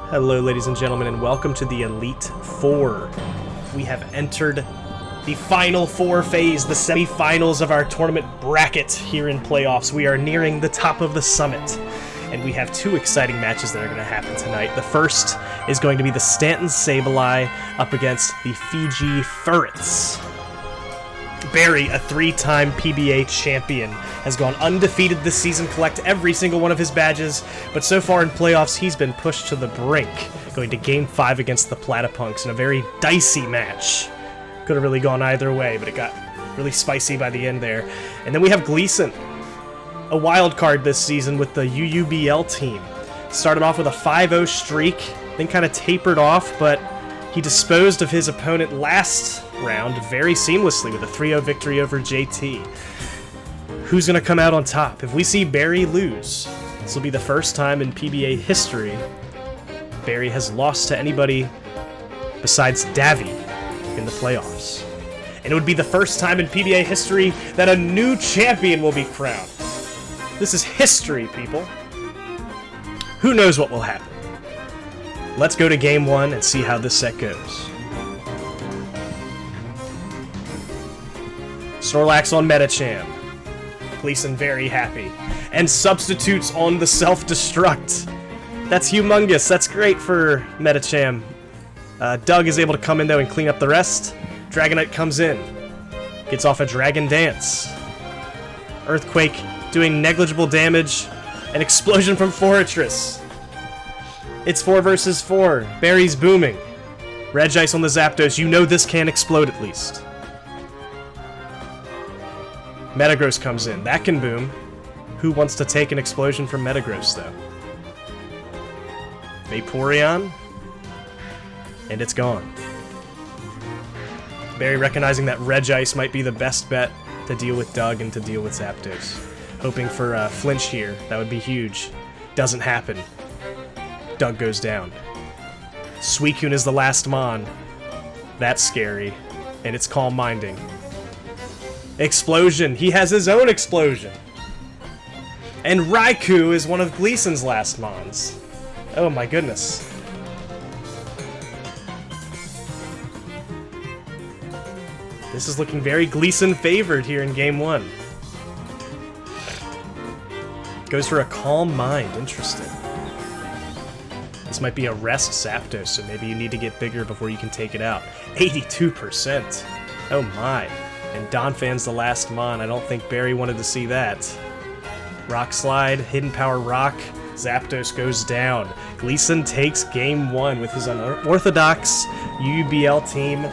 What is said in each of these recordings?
Hello, ladies and gentlemen, and welcome to the Elite Four. We have entered the Final Four phase, the semifinals of our tournament bracket here in playoffs. We are nearing the top of the summit, and we have two exciting matches that are going to happen tonight. The first is going to be the Staunton Sableye up against the Fiji Ferrets. Barry, a three-time PBA champion, has gone undefeated this season, collect every single one of his badges, but so far in playoffs, he's been pushed to the brink, going to Game 5 against the Platypunks in a very dicey match. Could have really gone either way, but it got really spicy by the end there. And then we have Gleason, a wild card this season with the UUBL team. Started off with a 5-0 streak, then kind of tapered off, but he disposed of his opponent last round very seamlessly with a 3-0 victory over JT. Who's going to come out on top? If we see Barry lose, this will be the first time in PBA history Barry has lost to anybody besides Davy in the playoffs. And it would be the first time in PBA history that a new champion will be crowned. This is history, people. Who knows what will happen? Let's go to Game 1 and see how this set goes. Snorlax on Metacham. Gleason very happy. And substitutes on the self-destruct. That's humongous. That's great for Metacham. Doug is able to come in, though, and clean up the rest. Dragonite comes in. Gets off a Dragon Dance. Earthquake doing negligible damage. An explosion from Fortress. It's 4 versus 4. Barry's booming. Regice on the Zapdos. You know this can explode at least. Metagross comes in. That can boom. Who wants to take an explosion from Metagross, though? Vaporeon. And it's gone. Barry recognizing that Regice might be the best bet to deal with Doug and to deal with Zapdos. Hoping for a flinch here. That would be huge. Doesn't happen. Doug goes down. Suicune is the last Mon. That's scary. And it's Calm Minding. Explosion. He has his own explosion. And Raikou is one of Gleason's last Mons. Oh my goodness. This is looking very Gleason favored here in Game 1. Goes for a Calm Mind. Interesting. This might be a rest Zapdos, so maybe you need to get bigger before you can take it out. 82%. Oh my. And Donphan's the last Mon. I don't think Barry wanted to see that. Rock Slide, Hidden Power Rock. Zapdos goes down. Gleason takes Game 1 with his unorthodox UBL team.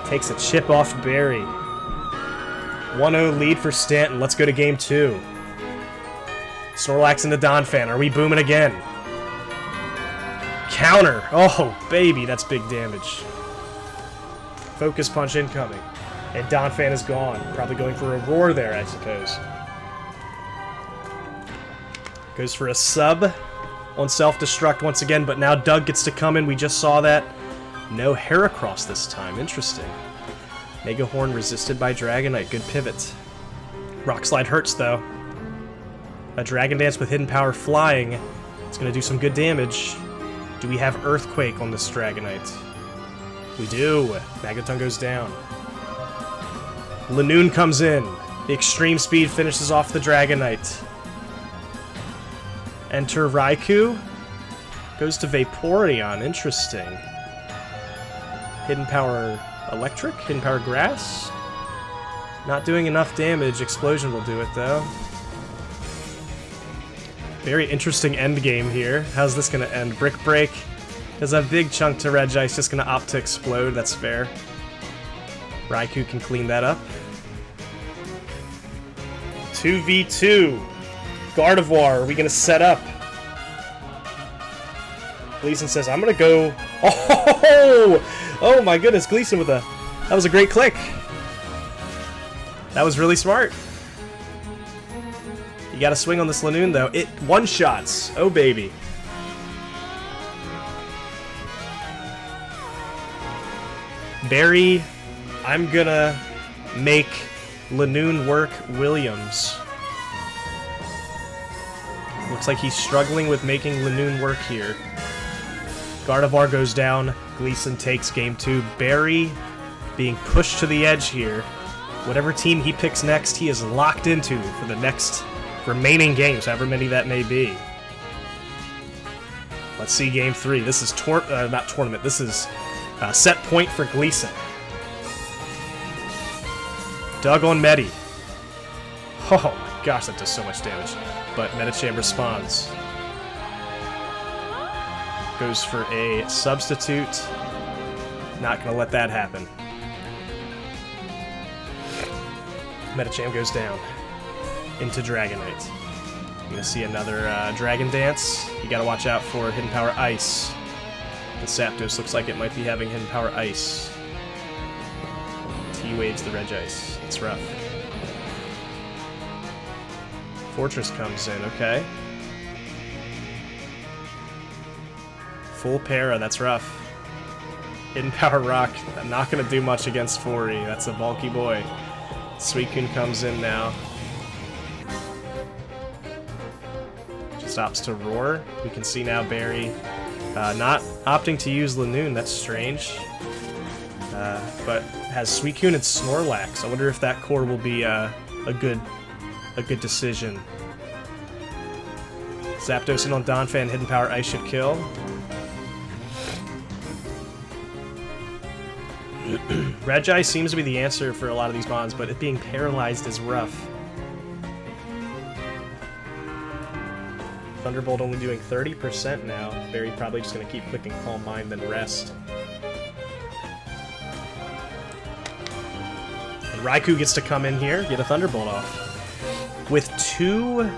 Takes a chip off Barry. 1-0 lead for Staunton. Let's go to Game 2. Snorlax into Donphan. Are we booming again? Counter. Oh, baby, that's big damage. Focus Punch incoming. And Donphan is gone. Probably going for a Roar there, I suppose. Goes for a sub on self-destruct once again, but now Doug gets to come in. We just saw that. No Heracross this time. Interesting. Mega Horn resisted by Dragonite. Good pivot. Rock Slide hurts, though. A Dragon Dance with Hidden Power flying. It's going to do some good damage. Do we have Earthquake on this Dragonite? We do. Magneton goes down. Lanoon comes in. The Extreme Speed finishes off the Dragonite. Enter Raikou. Goes to Vaporeon. Interesting. Hidden Power Electric? Hidden Power Grass? Not doing enough damage. Explosion will do it, though. Very interesting end game here. How's this going to end? Brick Break. There's a big chunk to Regice, just going to opt to explode. That's fair. Raikou can clean that up. 2v2. Gardevoir, are we going to set up? Gleason says, I'm going to go... Oh my goodness, Gleason with a... That was a great click. That was really smart. You got to swing on this Lanoon, though. It one-shots. Oh, baby. Barry, I'm gonna make Lanoon work Williams. Looks like he's struggling with making Lanoon work here. Gardevoir goes down. Gleason takes game 2. Barry being pushed to the edge here. Whatever team he picks next, he is locked into for the next remaining games, however many that may be. Let's see game 3. This is not tournament. This is set point for Gleason. Doug on Medi. Oh my gosh, that does so much damage. But Medicham responds. Goes for a substitute. Not going to let that happen. Medicham goes down into Dragonite. You're going to see another Dragon Dance. You got to watch out for Hidden Power Ice. The Zapdos looks like it might be having Hidden Power Ice. T-Waves the Regice. It's rough. Fortress comes in, okay. Full para, that's rough. Hidden Power Rock, I'm not going to do much against Fori. That's a bulky boy. Suicune comes in now. Just opts to Roar. We can see now Barry not opting to use Lanoon. That's strange. But has Suicune and Snorlax. I wonder if that core will be a good decision. Zapdos in on Donphan. Hidden Power Ice should kill. Regice seems to be the answer for a lot of these bonds, but it being paralyzed is rough. Thunderbolt only doing 30% now. Barry probably just going to keep clicking Calm Mind, then rest. And Raikou gets to come in here, get a Thunderbolt off. With 2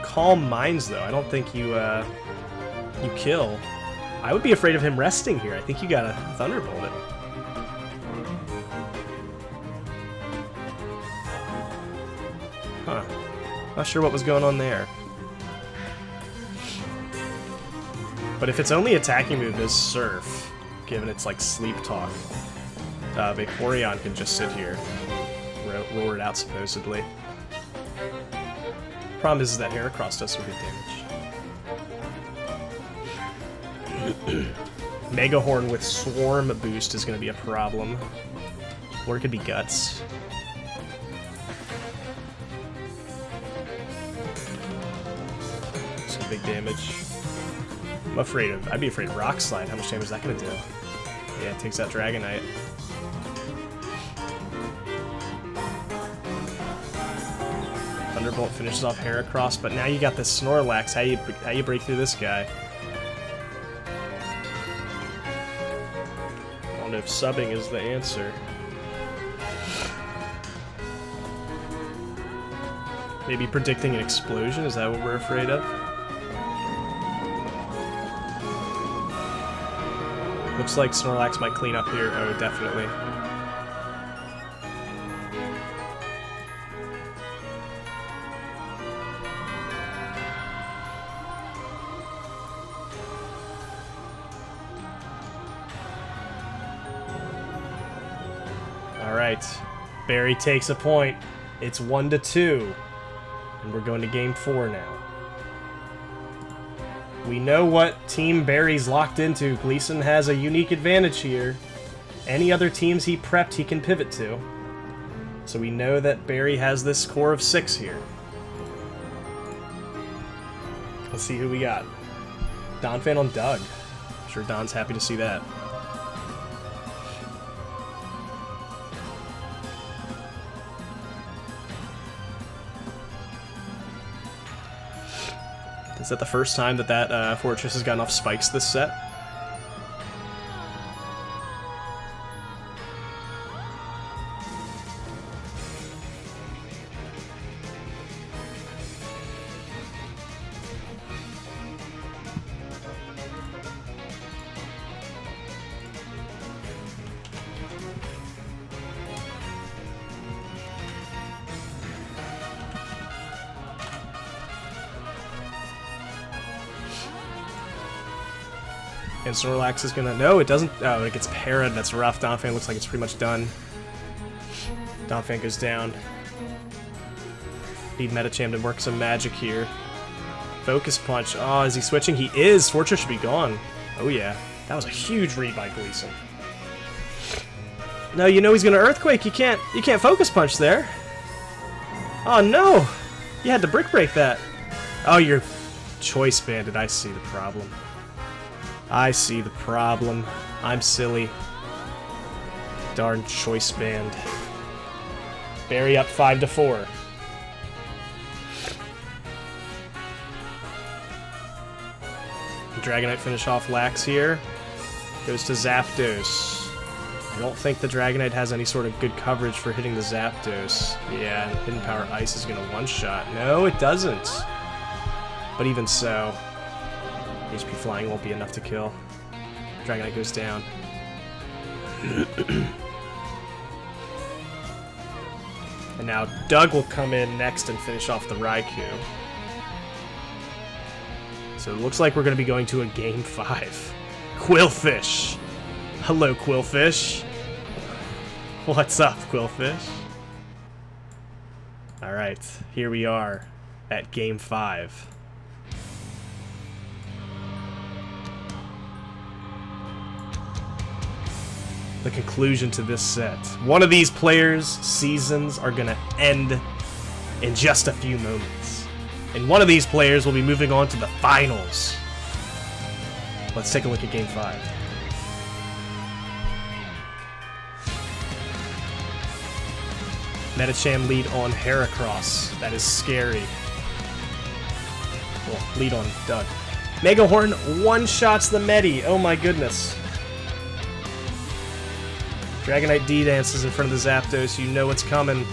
Calm Minds, though, I don't think you kill. I would be afraid of him resting here. I think you gotta Thunderbolt it. Huh. Not sure what was going on there. But if its only attacking move is Surf, given its like Sleep Talk, Vaporeon can just sit here. Roar it out, supposedly. Problem is that Heracross does some good damage. Mega Horn with Swarm boost is going to be a problem. Or it could be Guts. Some big damage. I'd be afraid of Rock Slide. How much damage is that going to do? Yeah, it takes out Dragonite. Thunderbolt finishes off Heracross, but now you got this Snorlax. How you break through this guy? I don't know if subbing is the answer. Maybe predicting an explosion? Is that what we're afraid of? Looks like Snorlax might clean up here. Oh, definitely. Alright. Barry takes a point. It's 1-2. And we're going to game 4 now. We know what team Barry's locked into. Gleason has a unique advantage here. Any other teams he prepped, he can pivot to. So we know that Barry has this core of 6 here. Let's see who we got. Donphan on Doug. I'm sure Don's happy to see that. Is that the first time that Fortress has gotten off spikes this set? And Snorlax is gonna... No, it doesn't... Oh, it gets parried. That's rough. Donphan looks like it's pretty much done. Donphan goes down. Need Medicham to work some magic here. Focus punch. Oh, is he switching? He is. Fortress should be gone. Oh, yeah. That was a huge read by Gleason. No, you know he's gonna Earthquake. You can't Focus punch there. Oh, no. You had to Brick Break that. Oh, you're Choice Banded. I see the problem. I see the problem. I'm silly. Darn Choice Band. Barry up 5-4. Dragonite finish off Lax here. Goes to Zapdos. I don't think the Dragonite has any sort of good coverage for hitting the Zapdos. Yeah, and Hidden Power Ice is going to one-shot. No, it doesn't. But even so, HP Flying won't be enough to kill. Dragonite goes down. And now Doug will come in next and finish off the Raikou. So it looks like we're going to be going to a Game 5. Quillfish! Hello, Quillfish. What's up, Quillfish? Alright, here we are at Game 5. The conclusion to this set. One of these players' seasons are going to end in just a few moments. And one of these players will be moving on to the finals. Let's take a look at Game 5. Metacham lead on Heracross. That is scary. Well, lead on Doug. Megahorn one-shots the Medi. Oh my goodness. Dragonite D-dances in front of the Zapdos. You know what's coming.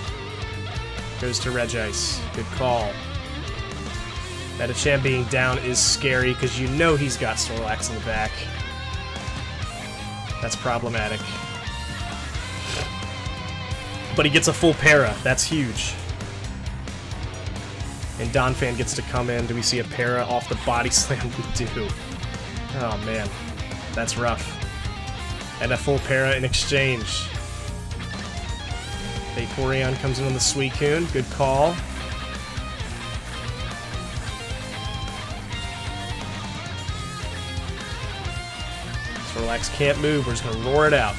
Goes to Regice. Good call. Metacham being down is scary because you know he's got Snorlax in the back. That's problematic. But he gets a full para. That's huge. And Donphan gets to come in. Do we see a para off the Body Slam? We do. Oh, man. That's rough. And a full para in exchange. Vaporeon comes in on the Suicune. Good call. Snorlax can't move. We're just going to roar it out.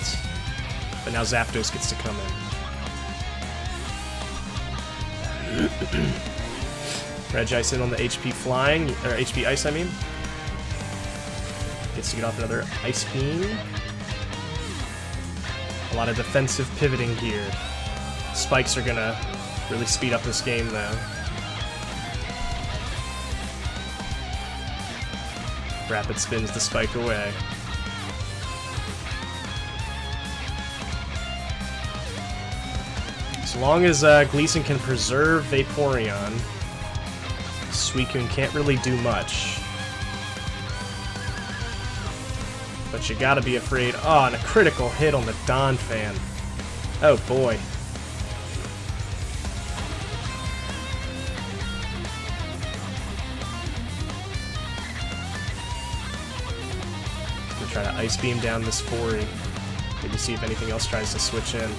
But now Zapdos gets to come in. Regice in on the HP Flying, or HP Ice, I mean. Gets to get off another Ice Beam. A lot of defensive pivoting here. Spikes are gonna really speed up this game, though. Rapid spins the spike away. As long as Gleason can preserve Vaporeon, Suicune can't really do much. But you gotta be afraid. Oh, and a critical hit on the Donphan. Oh boy. Gonna try to Ice Beam down this Fori. Maybe see if anything else tries to switch in.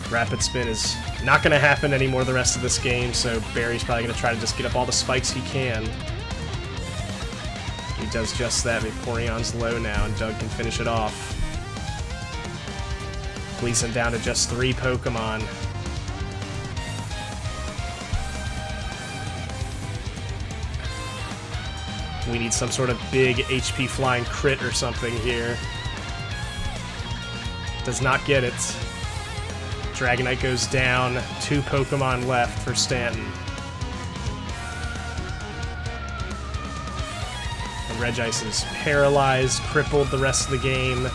Rapid Spin is not going to happen anymore the rest of this game, so Barry's probably going to try to just get up all the spikes he can. He does just that. Vaporeon's low now, and Doug can finish it off. Gleason down to just 3 Pokemon. We need some sort of big HP Flying crit or something here. Does not get it. Dragonite goes down. 2 Pokemon left for Staunton. And Regice is paralyzed, crippled the rest of the game.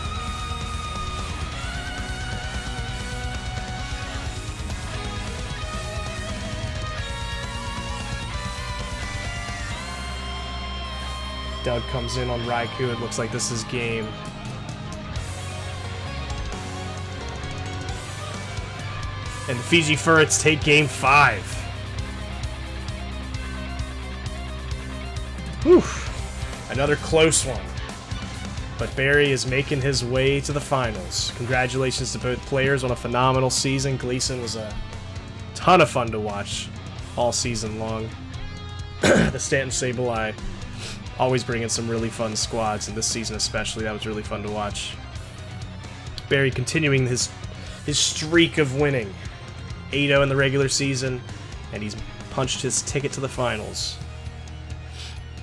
Doug comes in on Raikou. It looks like this is game. And the Fiji Furrets take Game 5. Whew. Another close one. But Barry is making his way to the finals. Congratulations to both players on a phenomenal season. Gleason was a ton of fun to watch all season long. the Staunton Sableye always bringing some really fun squads, and this season especially, that was really fun to watch. Barry continuing his streak of winning. 8-0 in the regular season, and he's punched his ticket to the finals.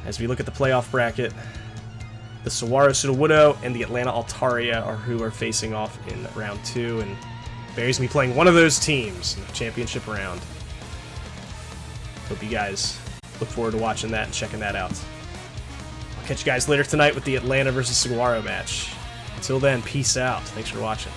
As we look at the playoff bracket, the Saguaro Sudowoodo and the Atlanta Altaria are who are facing off in round 2, and Barry's going to be playing one of those teams in the championship round. Hope you guys look forward to watching that and checking that out. I'll catch you guys later tonight with the Atlanta versus Saguaro match. Until then, peace out. Thanks for watching.